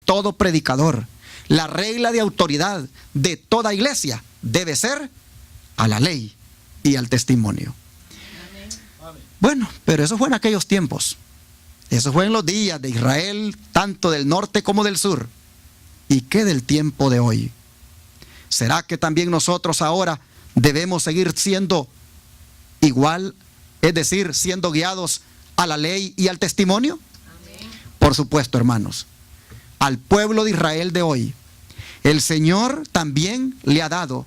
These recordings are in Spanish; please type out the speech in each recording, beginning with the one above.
todo predicador, la regla de autoridad de toda iglesia debe ser a la ley y al testimonio. Bueno, pero eso fue en aquellos tiempos. Eso fue en los días de Israel, tanto del norte como del sur. ¿Y qué del tiempo de hoy? ¿Será que también nosotros ahora debemos seguir siendo igual, es decir, siendo guiados a la ley y al testimonio? Amén. Por supuesto, hermanos, al pueblo de Israel de hoy, el Señor también le ha dado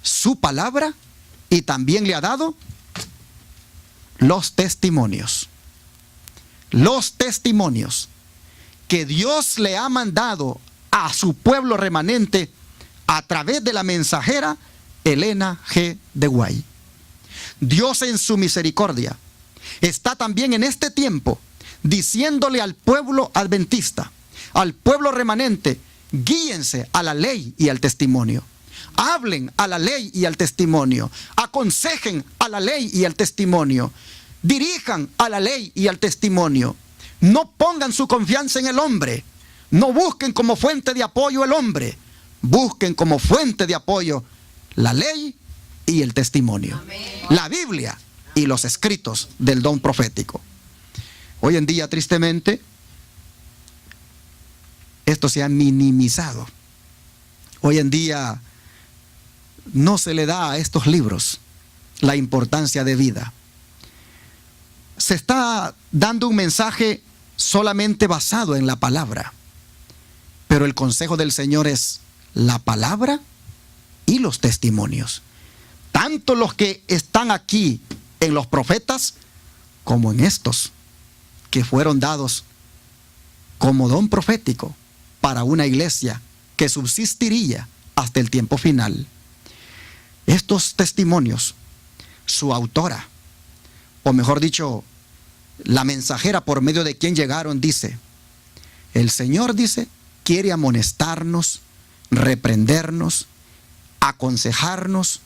su palabra y también le ha dado los testimonios. Los testimonios que Dios le ha mandado a su pueblo remanente a través de la mensajera Elena G. de White. Dios en su misericordia está también en este tiempo diciéndole al pueblo adventista, al pueblo remanente: guíense a la ley y al testimonio. Hablen a la ley y al testimonio. Aconsejen a la ley y al testimonio. Dirijan a la ley y al testimonio. No pongan su confianza en el hombre. No busquen como fuente de apoyo el hombre. Busquen como fuente de apoyo la ley y el testimonio. Amén. La Biblia y los escritos del don profético. Hoy en día, tristemente, esto se ha minimizado. Hoy en día no se le da a estos libros la importancia debida. Se está dando un mensaje solamente basado en la palabra. Pero el consejo del Señor es la palabra y los testimonios. Tanto los que están aquí en los profetas como en estos que fueron dados como don profético para una iglesia que subsistiría hasta el tiempo final. Estos testimonios, su autora, o mejor dicho, la mensajera por medio de quien llegaron, dice: el Señor, dice, quiere amonestarnos, reprendernos, aconsejarnos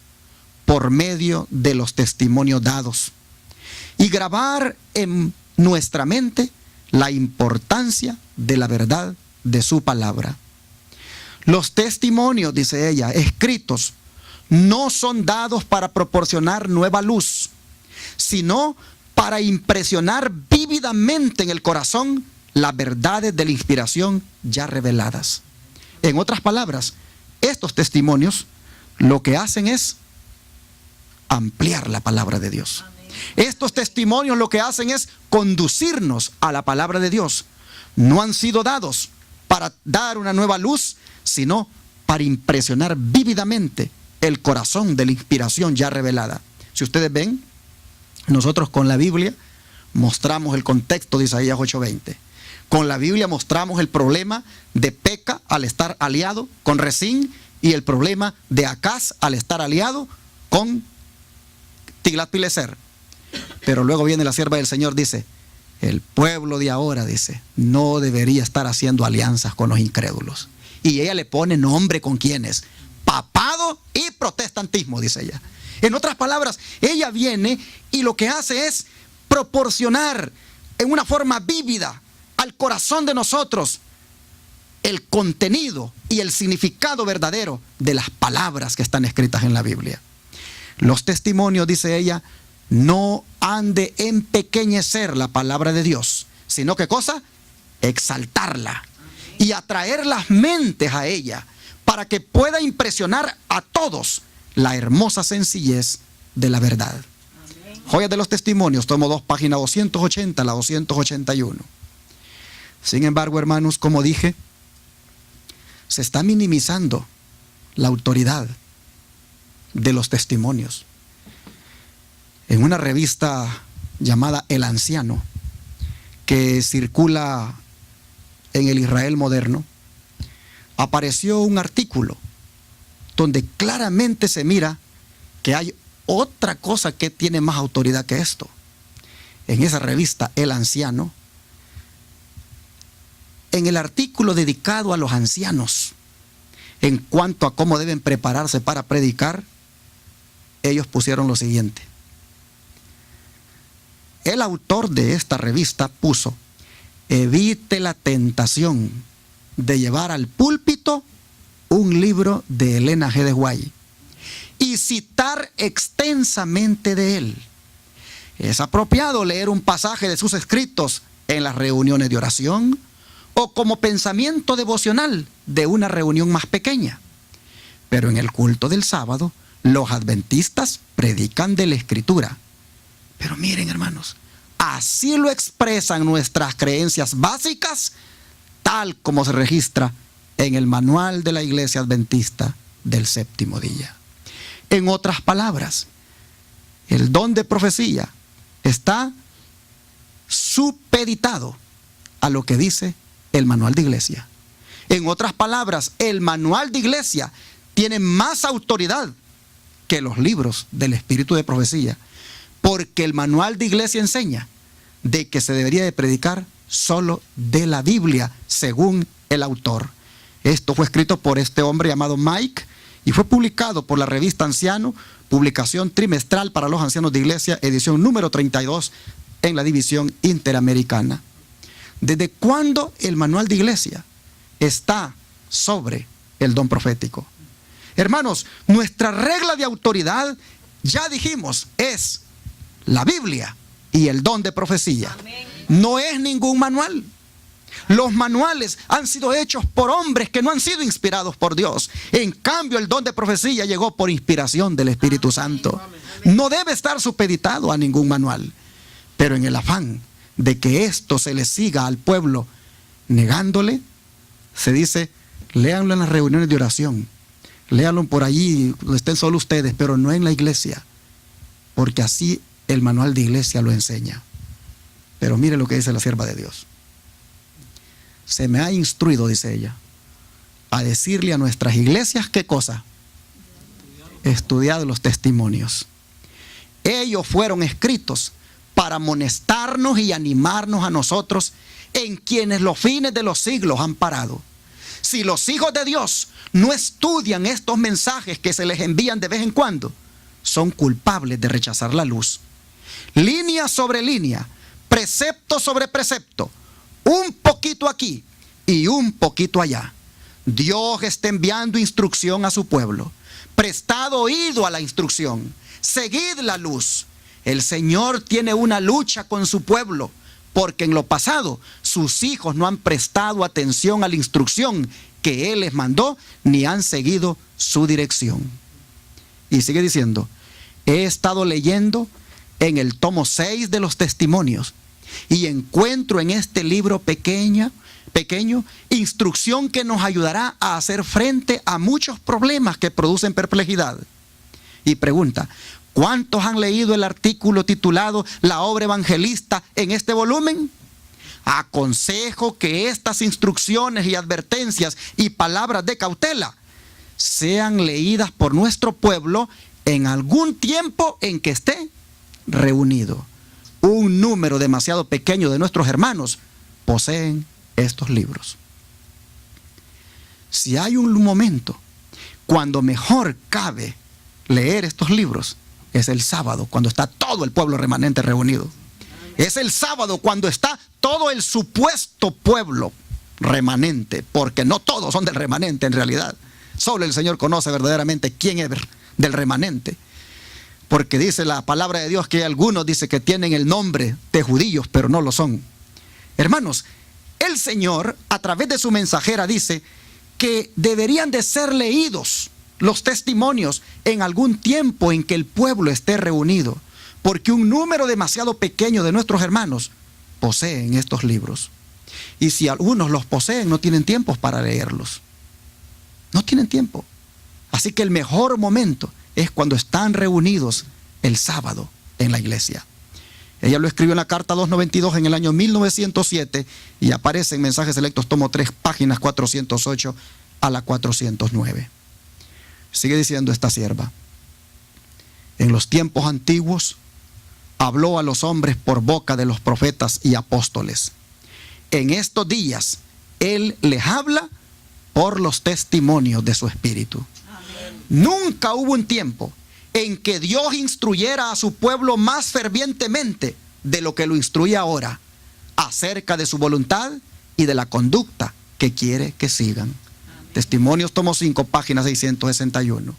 por medio de los testimonios dados y grabar en nuestra mente la importancia de la verdad de su palabra. Los testimonios, dice ella, escritos, no son dados para proporcionar nueva luz, sino para impresionar vívidamente en el corazón las verdades de la inspiración ya reveladas. En otras palabras, estos testimonios lo que hacen es ampliar la palabra de Dios. Amén. Estos testimonios lo que hacen es conducirnos a la palabra de Dios. No han sido dados para dar una nueva luz, sino para impresionar vívidamente el corazón de la inspiración ya revelada. Si ustedes ven, nosotros con la Biblia mostramos el contexto de Isaías 8:20. Con la Biblia mostramos el problema de Peca al estar aliado con Resín y el problema de Acaz al estar aliado con Tiglat-Pileser. Pero luego viene la sierva del Señor, dice: el pueblo de ahora, dice, no debería estar haciendo alianzas con los incrédulos. Y ella le pone nombre con quienes: papado y protestantismo, dice ella. En otras palabras, ella viene y lo que hace es proporcionar en una forma vívida al corazón de nosotros el contenido y el significado verdadero de las palabras que están escritas en la Biblia. Los testimonios, dice ella, no han de empequeñecer la palabra de Dios, sino ¿qué cosa? Exaltarla y atraer las mentes a ella para que pueda impresionar a todos la hermosa sencillez de la verdad. Amén. Joyas de los testimonios, tomo 2, página 280 a la 281. Sin embargo, hermanos, como dije, se está minimizando la autoridad de los testimonios. En una revista llamada El Anciano, que circula en el Israel moderno, apareció un artículo donde claramente se mira que hay otra cosa que tiene más autoridad que esto. En esa revista El Anciano, en el artículo dedicado a los ancianos, en cuanto a cómo deben prepararse para predicar, ellos pusieron lo siguiente. El autor de esta revista puso: evite la tentación de llevar al púlpito un libro de Elena G. de White y citar extensamente de él. Es apropiado leer un pasaje de sus escritos en las reuniones de oración o como pensamiento devocional de una reunión más pequeña. Pero en el culto del sábado, los adventistas predican de la Escritura. Pero miren, hermanos, así lo expresan nuestras creencias básicas, tal como se registra en el manual de la Iglesia Adventista del Séptimo Día. En otras palabras, el don de profecía está supeditado a lo que dice el manual de iglesia. En otras palabras, el manual de iglesia tiene más autoridad que los libros del espíritu de profecía, porque el manual de iglesia enseña de que se debería de predicar solo de la Biblia, según el autor. Esto fue escrito por este hombre llamado Mike y fue publicado por la revista Anciano, publicación trimestral para los ancianos de iglesia, edición número 32 en la división interamericana. ¿Desde cuándo el manual de iglesia está sobre el don profético? Hermanos, nuestra regla de autoridad, ya dijimos, es la Biblia y el don de profecía. No es ningún manual. Los manuales han sido hechos por hombres que no han sido inspirados por Dios. En cambio, el don de profecía llegó por inspiración del Espíritu Santo. No debe estar supeditado a ningún manual. Pero en el afán de que esto se le siga al pueblo negándole, se dice, léanlo en las reuniones de oración, léanlo por allí, donde estén solo ustedes, pero no en la iglesia, porque así el manual de iglesia lo enseña. Pero mire lo que dice la sierva de Dios. Se me ha instruido, dice ella, a decirle a nuestras iglesias, ¿qué cosa? Estudiad los testimonios. Ellos fueron escritos para amonestarnos y animarnos a nosotros, en quienes los fines de los siglos han parado. Si los hijos de Dios no estudian estos mensajes que se les envían de vez en cuando, son culpables de rechazar la luz. Línea sobre línea, precepto sobre precepto, un poquito aquí y un poquito allá. Dios está enviando instrucción a su pueblo. Prestad oído a la instrucción. Seguid la luz. El Señor tiene una lucha con su pueblo, porque en lo pasado sus hijos no han prestado atención a la instrucción que Él les mandó, ni han seguido su dirección. Y sigue diciendo, he estado leyendo en el tomo 6 de los testimonios y encuentro en este libro pequeño instrucción que nos ayudará a hacer frente a muchos problemas que producen perplejidad. Y pregunta, ¿cuántos han leído el artículo titulado La obra evangelista en este volumen? Aconsejo que estas instrucciones y advertencias y palabras de cautela sean leídas por nuestro pueblo en algún tiempo en que esté reunido. Un número demasiado pequeño de nuestros hermanos poseen estos libros. Si hay un momento cuando mejor cabe leer estos libros, es el sábado, cuando está todo el pueblo remanente reunido. Es el sábado cuando está todo el supuesto pueblo remanente, porque no todos son del remanente en realidad. Solo el Señor conoce verdaderamente quién es del remanente. Porque dice la palabra de Dios que algunos dice que tienen el nombre de judíos, pero no lo son. Hermanos, el Señor a través de su mensajera dice que deberían de ser leídos los testimonios en algún tiempo en que el pueblo esté reunido, porque un número demasiado pequeño de nuestros hermanos poseen estos libros. Y si algunos los poseen, no tienen tiempo para leerlos. No tienen tiempo. Así que el mejor momento es cuando están reunidos el sábado en la iglesia. Ella lo escribió en la carta 292 en el año 1907 y aparece en Mensajes Selectos, tomo 3, páginas 408 a la 409. Sigue diciendo esta sierva. En los tiempos antiguos habló a los hombres por boca de los profetas y apóstoles. En estos días Él les habla por los testimonios de su espíritu. Amén. Nunca hubo un tiempo en que Dios instruyera a su pueblo más fervientemente de lo que lo instruye ahora, acerca de su voluntad y de la conducta que quiere que sigan. Testimonios, tomo 5, página 661.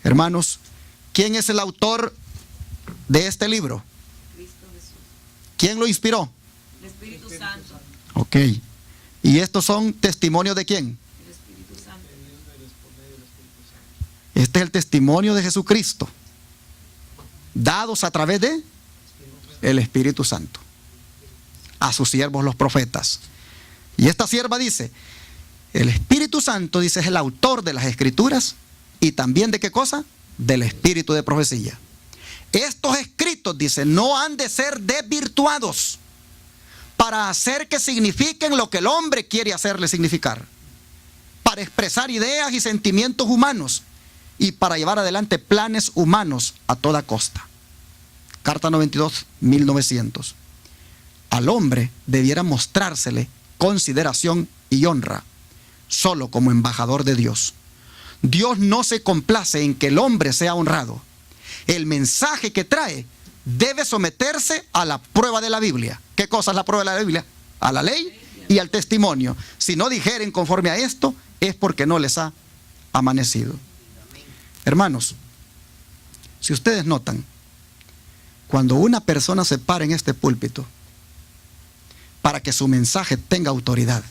Hermanos, ¿quién es el autor de este libro? Cristo Jesús. ¿Quién lo inspiró? El Espíritu Santo. Ok. ¿Y estos son testimonios de quién? El Espíritu Santo. Este es el testimonio de Jesucristo, dados a través de el Espíritu Santo a sus siervos los profetas. Y esta sierva dice, el Espíritu Santo, dice, es el autor de las Escrituras y también de qué cosa, del espíritu de profecía. Estos escritos, dice, no han de ser desvirtuados para hacer que signifiquen lo que el hombre quiere hacerle significar, para expresar ideas y sentimientos humanos y para llevar adelante planes humanos a toda costa. Carta 92, 1900. Al hombre debiera mostrársele consideración y honra solo como embajador de Dios. Dios no se complace en que el hombre sea honrado. El mensaje que trae debe someterse a la prueba de la Biblia. ¿Qué cosa es la prueba de la Biblia? A la ley y al testimonio. Si no dijeren conforme a esto, es porque no les ha amanecido. Hermanos, si ustedes notan, cuando una persona se para en este púlpito para que su mensaje tenga autoridad,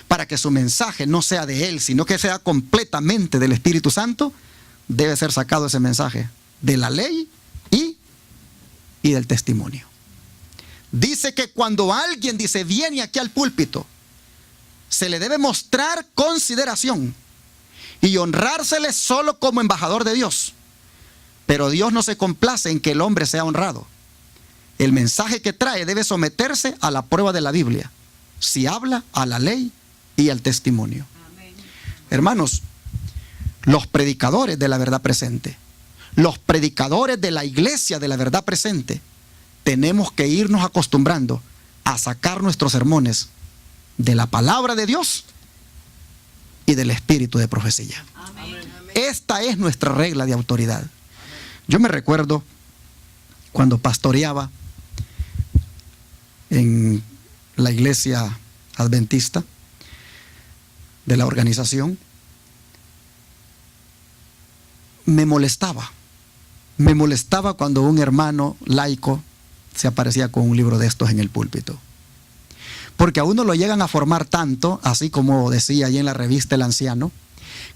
para que su mensaje no sea de él, sino que sea completamente del Espíritu Santo, debe ser sacado ese mensaje de la ley y del testimonio. Dice que cuando alguien dice viene aquí al púlpito, se le debe mostrar consideración y honrársele solo como embajador de Dios. Pero Dios no se complace en que el hombre sea honrado. El mensaje que trae debe someterse a la prueba de la Biblia, si habla a la ley y al testimonio. Amén. Hermanos, los predicadores de la verdad presente, los predicadores de la iglesia de la verdad presente, tenemos que irnos acostumbrando a sacar nuestros sermones de la palabra de Dios y del espíritu de profecía. Amén. Esta es nuestra regla de autoridad. Yo me recuerdo cuando pastoreaba en la iglesia adventista de la organización, me molestaba cuando un hermano laico se aparecía con un libro de estos en el púlpito, porque a uno lo llegan a formar tanto, así como decía ahí en la revista El Anciano,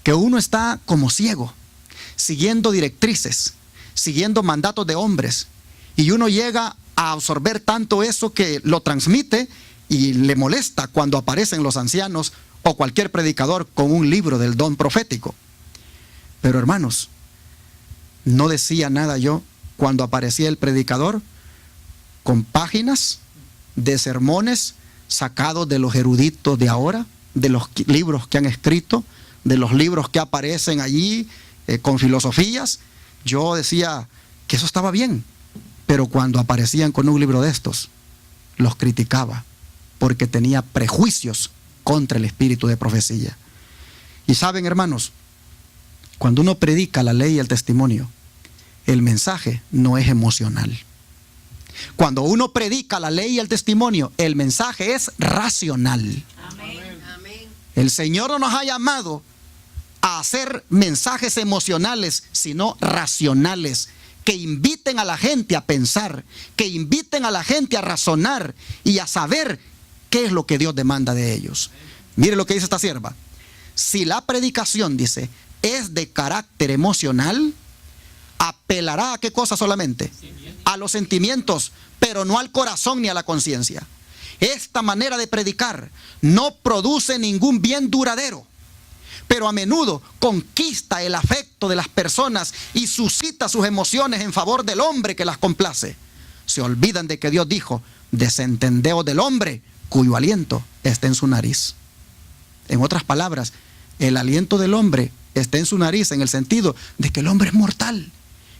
que uno está como ciego, siguiendo directrices, siguiendo mandatos de hombres, y uno llega a absorber tanto eso que lo transmite y le molesta cuando aparecen los ancianos o cualquier predicador con un libro del don profético. Pero hermanos, no decía nada yo cuando aparecía el predicador con páginas de sermones sacados de los eruditos de ahora, de los libros que han escrito, de los libros que aparecen allí con filosofías. Yo decía que eso estaba bien, pero cuando aparecían con un libro de estos, los criticaba porque tenía prejuicios contra el espíritu de profecía. Y saben, hermanos, cuando uno predica la ley y el testimonio, el mensaje no es emocional. Cuando uno predica la ley y el testimonio, el mensaje es racional. Amén. El Señor no nos ha llamado a hacer mensajes emocionales, sino racionales, que inviten a la gente a pensar, que inviten a la gente a razonar y a saber qué es lo que Dios demanda de ellos. Mire lo que dice esta sierva. Si la predicación, dice, es de carácter emocional, apelará a qué cosa solamente? A los sentimientos, pero no al corazón ni a la conciencia. Esta manera de predicar no produce ningún bien duradero, pero a menudo conquista el afecto de las personas y suscita sus emociones en favor del hombre que las complace. Se olvidan de que Dios dijo, desentendeos del hombre cuyo aliento está en su nariz. En otras palabras, el aliento del hombre está en su nariz en el sentido de que el hombre es mortal,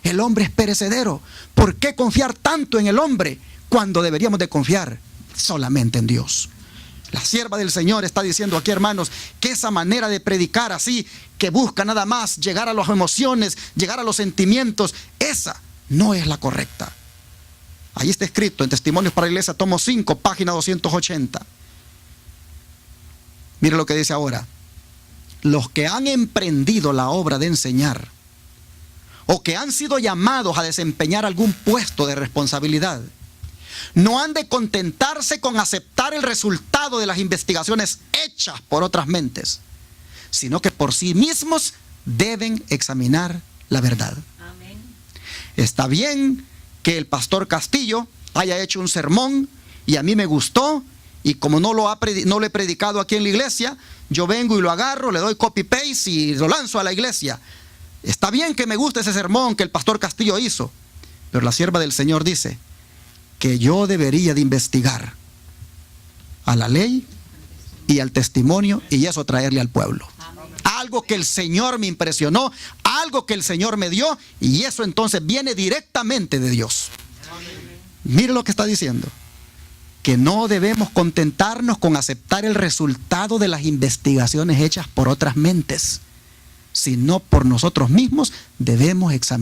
el hombre es perecedero. ¿Por qué confiar tanto en el hombre cuando deberíamos de confiar solamente en Dios? La sierva del Señor está diciendo aquí, hermanos, que esa manera de predicar así, que busca nada más llegar a las emociones, llegar a los sentimientos, esa no es la correcta. Ahí está escrito en Testimonios para la Iglesia, tomo 5, página 280. Mire lo que dice ahora. Los que han emprendido la obra de enseñar o que han sido llamados a desempeñar algún puesto de responsabilidad, no han de contentarse con aceptar el resultado de las investigaciones hechas por otras mentes, sino que por sí mismos deben examinar la verdad. Amén. Está bien que el pastor Castillo haya hecho un sermón y a mí me gustó, y como no lo he predicado aquí en la iglesia, yo vengo y lo agarro, le doy copy-paste y lo lanzo a la iglesia. Está bien que me guste ese sermón que el pastor Castillo hizo, pero la sierva del Señor dice que yo debería de investigar a la ley y al testimonio y eso traerle al pueblo. Algo que el Señor me impresionó, algo que el Señor me dio, y eso entonces viene directamente de Dios. Mire lo que está diciendo, que no debemos contentarnos con aceptar el resultado de las investigaciones hechas por otras mentes, sino por nosotros mismos debemos examinar.